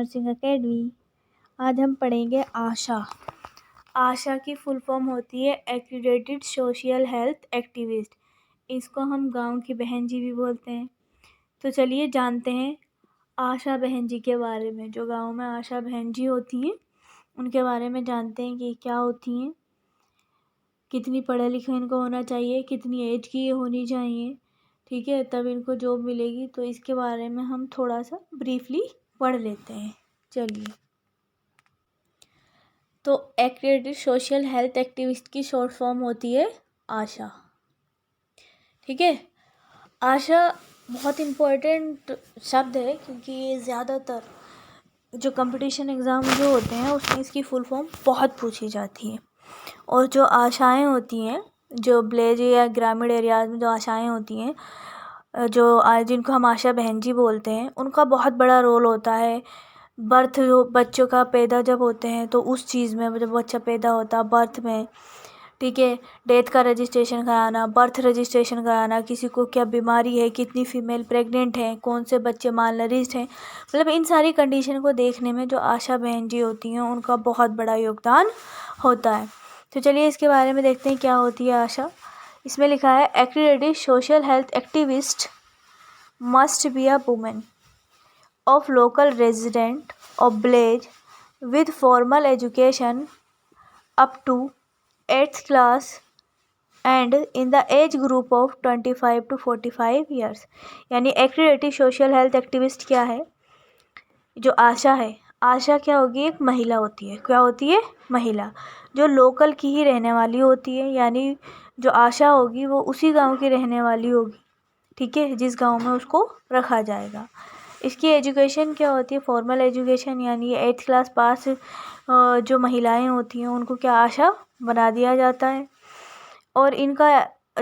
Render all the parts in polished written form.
Nursing academy. आज हम पढ़ेंगे आशा। आशा की फुल फॉर्म होती है एक्रीडेटेड सोशल हेल्थ एक्टिविस्ट। इसको हम गांव की बहन जी भी बोलते हैं। तो चलिए जानते हैं आशा बहन जी के बारे में। जो गांव में आशा बहन जी होती हैं उनके बारे में जानते हैं कि क्या होती हैं, कितनी पढ़े लिखे इनको होना चाहिए, कितनी एज की ये होनी चाहिए, ठीक है, तब इनको जॉब मिलेगी। तो इसके बारे में हम थोड़ा सा ब्रीफली पढ़ लेते हैं। चलिए, तो एक्रेडिटेड सोशल हेल्थ एक्टिविस्ट की शॉर्ट फॉर्म होती है आशा, ठीक है। आशा बहुत इम्पोर्टेंट शब्द है क्योंकि ये ज़्यादातर जो कंपटीशन एग्ज़ाम जो होते हैं उसमें इसकी फुल फॉर्म बहुत पूछी जाती है। और जो आशाएं होती हैं, जो विलेज या ग्रामीण एरियाज में जो आशाएं होती हैं, जिनको हम आशा बहन जी बोलते हैं, उनका बहुत बड़ा रोल होता है। बर्थ जो बच्चों का पैदा जब होते हैं तो उस चीज़ में, जब बच्चा पैदा होता है बर्थ में, ठीक है, डेथ का रजिस्ट्रेशन कराना, बर्थ रजिस्ट्रेशन कराना, किसी को क्या बीमारी है, कितनी फीमेल प्रेग्नेंट हैं, कौन से बच्चे मालनरिश्ड हैं, मतलब इन सारी कंडीशन को देखने में जो आशा बहन जी होती हैं उनका बहुत बड़ा योगदान होता है। तो चलिए इसके बारे में देखते हैं क्या होती है आशा। इसमें लिखा है accredited social health activist must be a women of local resident of village with formal education up to 8th class and in the age group of 25 to 45 years। यानी एक्रीडेटेड सोशल हेल्थ एक्टिविस्ट क्या है? जो आशा है, आशा क्या होगी? एक महिला होती है। क्या होती है? महिला, जो लोकल की ही रहने वाली होती है। यानी जो आशा होगी वो उसी गांव की रहने वाली होगी, ठीक है, जिस गांव में उसको रखा जाएगा। इसकी एजुकेशन क्या होती है? फॉर्मल एजुकेशन, यानी 8th क्लास पास जो महिलाएं होती हैं उनको क्या आशा बना दिया जाता है। और इनका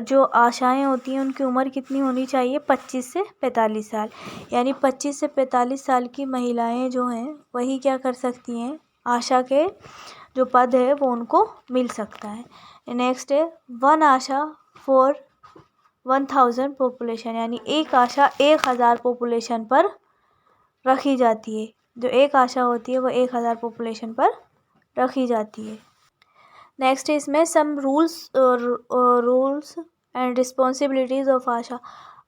जो आशाएं होती हैं उनकी उम्र कितनी होनी चाहिए? 25 से 45 साल। यानी 25 से 45 साल की महिलाएं जो हैं वही क्या कर सकती हैं? आशा के जो पद है वो उनको मिल सकता है। नेक्स्ट है वन आशा फॉर 1000 पॉपुलेशन। यानी एक आशा 1000 पॉपुलेशन पर रखी जाती है। जो एक आशा होती है वो 1000 पॉपुलेशन पर रखी जाती है। नेक्स्ट है इसमें some rules and responsibilities of ASHA.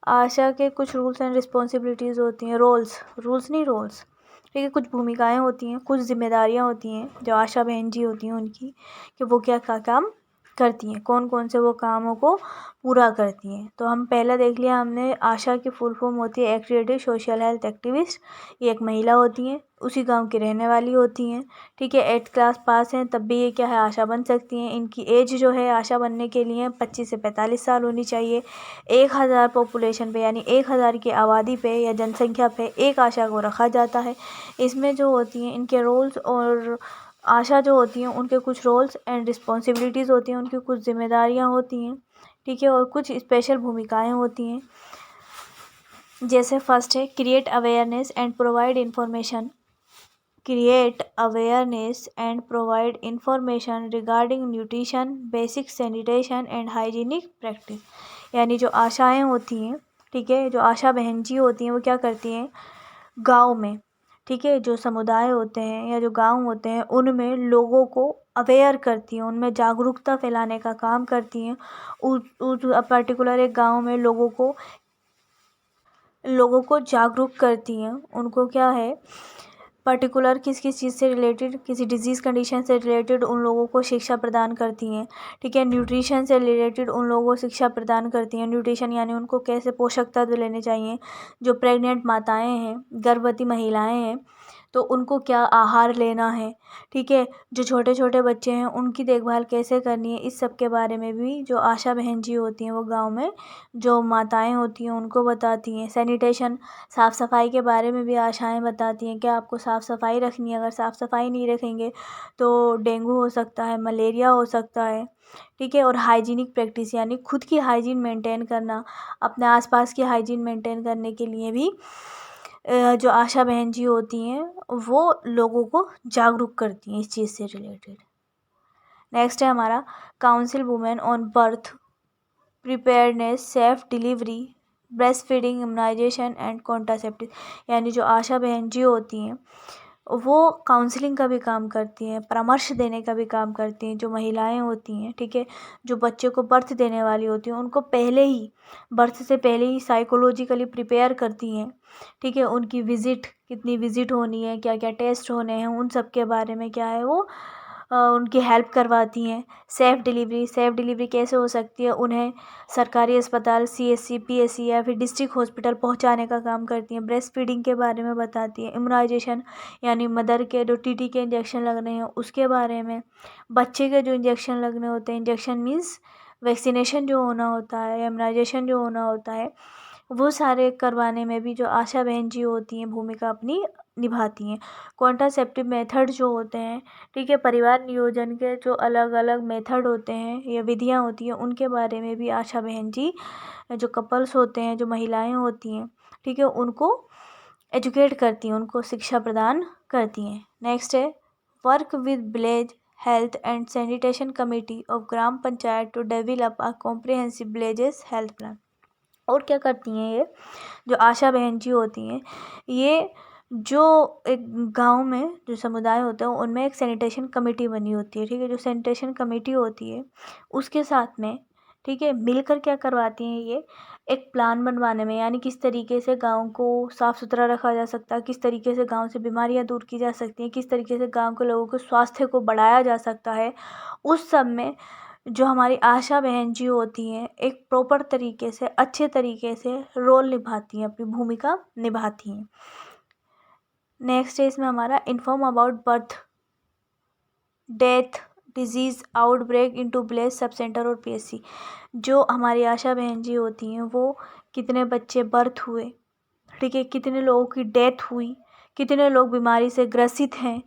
ASHA के कुछ रूल्स एंड रिस्पॉन्सिबिलिटीज़ होती हैं। रूल्स नहीं, ठीक है। कुछ भूमिकाएं होती हैं, कुछ जिम्मेदारियां होती हैं जो आशा बहन जी होती हैं उनकी, कि वो क्या काम करती हैं, कौन कौन से वो कामों को पूरा करती हैं। तो हम पहला देख लिया हमने, आशा की फुल फॉर्म होती है एक्रीडेटेड सोशल हेल्थ एक्टिविस्ट। ये एक महिला होती हैं, उसी गांव की रहने वाली होती हैं, ठीक है। 8th क्लास पास हैं तब भी ये क्या है? आशा बन सकती हैं। इनकी एज जो है आशा बनने के लिए 25 से 45 साल होनी चाहिए। 1000 पॉपुलेशन पे, यानी 1000 की आबादी पे या जनसंख्या पे एक आशा को रखा जाता है। इसमें जो होती हैं इनके रोल्स, और आशा जो होती हैं उनके कुछ रोल्स एंड रिस्पॉन्सिबिलिटीज़ होती हैं, उनकी कुछ जिम्मेदारियां होती हैं, ठीक है, और कुछ स्पेशल भूमिकाएं होती हैं। जैसे फर्स्ट है create awareness and provide information regarding nutrition, basic sanitation and hygienic practice. यानी जो आशाएं होती हैं, ठीक है, जो आशा बहन जी होती हैं वो क्या करती हैं? गांव में, ठीक है, जो समुदाय होते हैं या जो गांव होते हैं उनमें लोगों को अवेयर करती हैं, उनमें जागरूकता फैलाने का काम करती हैं। उस पर्टिकुलर एक गांव में लोगों को जागरूक करती हैं। उनको क्या है, पर्टिकुलर किस चीज़ से रिलेटेड, किसी डिजीज़ कंडीशन से रिलेटेड उन लोगों को शिक्षा प्रदान करती हैं, ठीक है। न्यूट्रिशन से रिलेटेड उन लोगों को शिक्षा प्रदान करती हैं। न्यूट्रिशन यानी उनको कैसे पोषक तत्व लेने चाहिए। जो प्रेग्नेंट माताएं हैं, गर्भवती महिलाएं हैं, तो उनको क्या आहार लेना है, ठीक है। जो छोटे छोटे बच्चे हैं उनकी देखभाल कैसे करनी है, इस सब के बारे में भी जो आशा बहन जी होती हैं वो गाँव में जो माताएं होती हैं उनको बताती हैं। सैनिटेशन, साफ़ सफाई के बारे में भी आशाएं बताती हैं कि आपको साफ़ सफाई रखनी है। अगर साफ़ सफाई नहीं रखेंगे तो डेंगू हो सकता है, मलेरिया हो सकता है, ठीक है। और हाइजीनिक प्रैक्टिस, यानी खुद की हाइजीन मेंटेन करना, अपने आसपास की हाइजीन मेंटेन करने के लिए भी जो आशा बहन जी होती हैं वो लोगों को जागरूक करती हैं इस चीज़ से रिलेटेड। नेक्स्ट है हमारा council women on birth preparedness, safe delivery, breastfeeding, immunisation and contraceptive. यानी जो आशा बहन जी होती हैं वो काउंसलिंग का भी काम करती हैं, परामर्श देने का भी काम करती हैं। जो महिलाएं होती हैं, ठीक है, जो बच्चे को बर्थ देने वाली होती हैं, उनको पहले ही, बर्थ से पहले ही साइकोलॉजिकली प्रिपेयर करती हैं, ठीक है। उनकी विज़िट, कितनी विज़िट होनी है, क्या क्या टेस्ट होने हैं, उन सब के बारे में क्या है वो उनकी हेल्प करवाती हैं। सेफ़ डिलीवरी कैसे हो सकती है, उन्हें सरकारी अस्पताल, CSC, PSC या फिर डिस्ट्रिक्ट हॉस्पिटल पहुंचाने का काम करती हैं। ब्रेस्ट फीडिंग के बारे में बताती हैं। इम्यूनाइजेशन यानी मदर के जो TT के इंजेक्शन लगने हैं उसके बारे में, बच्चे के जो इंजेक्शन लगने होते हैं, इंजेक्शन मीन्स वैक्सीनेशन जो होना होता है, इम्यूनाइजेशन जो होना होता है, वो सारे करवाने में भी जो आशा बहन जी होती हैं भूमिका अपनी निभाती हैं। कॉन्ट्रासेप्टिव मेथड जो होते हैं, ठीक है, परिवार नियोजन के जो अलग अलग मेथड होते हैं या विधियाँ होती हैं, उनके बारे में भी आशा बहन जी, जो कपल्स होते हैं, जो महिलाएं होती हैं, ठीक है, उनको एजुकेट करती हैं, उनको शिक्षा प्रदान करती हैं। नेक्स्ट है work with village health and sanitation committee of gram panchayat to develop a comprehensive villages health plan. और क्या करती हैं ये जो आशा बहन जी होती हैं, ये जो एक गांव में जो समुदाय होता है उनमें एक सैनिटेशन कमेटी बनी होती है, ठीक है। जो सैनिटेशन कमेटी होती है उसके साथ में, ठीक है, मिलकर क्या करवाती हैं ये एक प्लान बनवाने में, यानी किस तरीके से गांव को साफ़ सुथरा रखा जा सकता है, किस तरीके से गांव से बीमारियां दूर की जा सकती हैं, किस तरीके से गांव के लोगों के स्वास्थ्य को बढ़ाया जा सकता है, उस सब में जो हमारी आशा बहन जी होती हैं एक प्रॉपर तरीके से, अच्छे तरीके से रोल निभाती हैं, अपनी भूमिका निभाती हैं। नेक्स्ट है इसमें हमारा inform about birth, death, disease outbreak into village sub centre और PSC। जो हमारी आशा बहन जी होती हैं वो कितने बच्चे बर्थ हुए, ठीक है, कितने लोगों की डेथ हुई, कितने लोग बीमारी से ग्रसित हैं,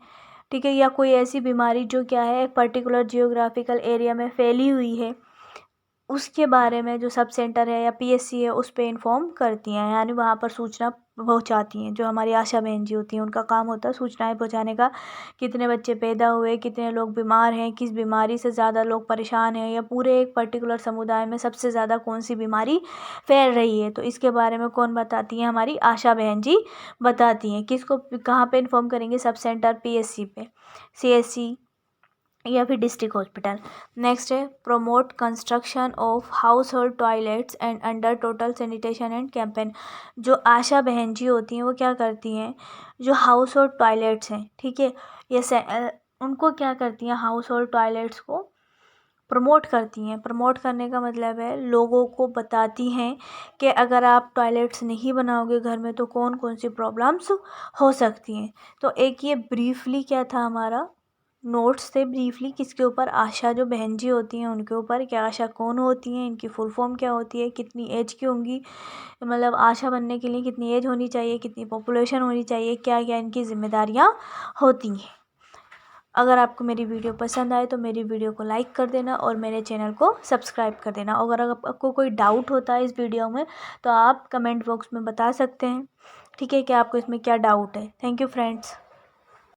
ठीक है, या कोई ऐसी बीमारी जो क्या है पर्टिकुलर जियोग्राफिकल एरिया में फैली हुई है, उसके बारे में जो सब सेंटर है या PSC है उस पर इन्फॉर्म करती हैं, यानी वहाँ पर सूचना पहुँचाती हैं। जो हमारी आशा बहन जी होती हैं उनका काम होता है सूचनाएं पहुँचाने का, कितने बच्चे पैदा हुए, कितने लोग बीमार हैं, किस बीमारी से ज़्यादा लोग परेशान हैं, या पूरे एक पर्टिकुलर समुदाय में सबसे ज़्यादा कौन सी बीमारी फैल रही है, तो इसके बारे में कौन बताती हैं, हमारी आशा बहन जी बताती हैं। किसको कहाँ पर इन्फॉर्म करेंगे, सब सेंटर PSC पे, CSC या फिर डिस्ट्रिक्ट हॉस्पिटल। नेक्स्ट है promote construction of house hold toilets and under total sanitation and campaign. जो आशा बहन जी होती हैं वो क्या करती हैं, जो हाउस होल्ड टॉयलेट्स हैं, ठीक है, ये उनको क्या करती हैं, हाउस होल्ड टॉयलेट्स को प्रमोट करती हैं। प्रमोट करने का मतलब है लोगों को बताती हैं कि अगर आप टॉयलेट्स नहीं बनाओगे घर में तो कौन कौन सी प्रॉब्लम्स हो सकती हैं। तो एक ये ब्रीफली क्या था हमारा नोट्स थे, ब्रीफली किसके ऊपर, आशा जो बहन जी होती हैं उनके ऊपर। क्या आशा कौन होती हैं, इनकी फुल फॉर्म क्या होती है, कितनी एज की होंगी, मतलब आशा बनने के लिए कितनी एज होनी चाहिए, कितनी पॉपुलेशन होनी चाहिए, क्या क्या इनकी जिम्मेदारियां होती हैं। अगर आपको मेरी वीडियो पसंद आए तो मेरी वीडियो को लाइक कर देना और मेरे चैनल को सब्सक्राइब कर देना। अगर आपको कोई डाउट होता है इस वीडियो में तो आप कमेंट बॉक्स में बता सकते हैं, ठीक है, कि आपको इसमें क्या डाउट है। Thank you friends.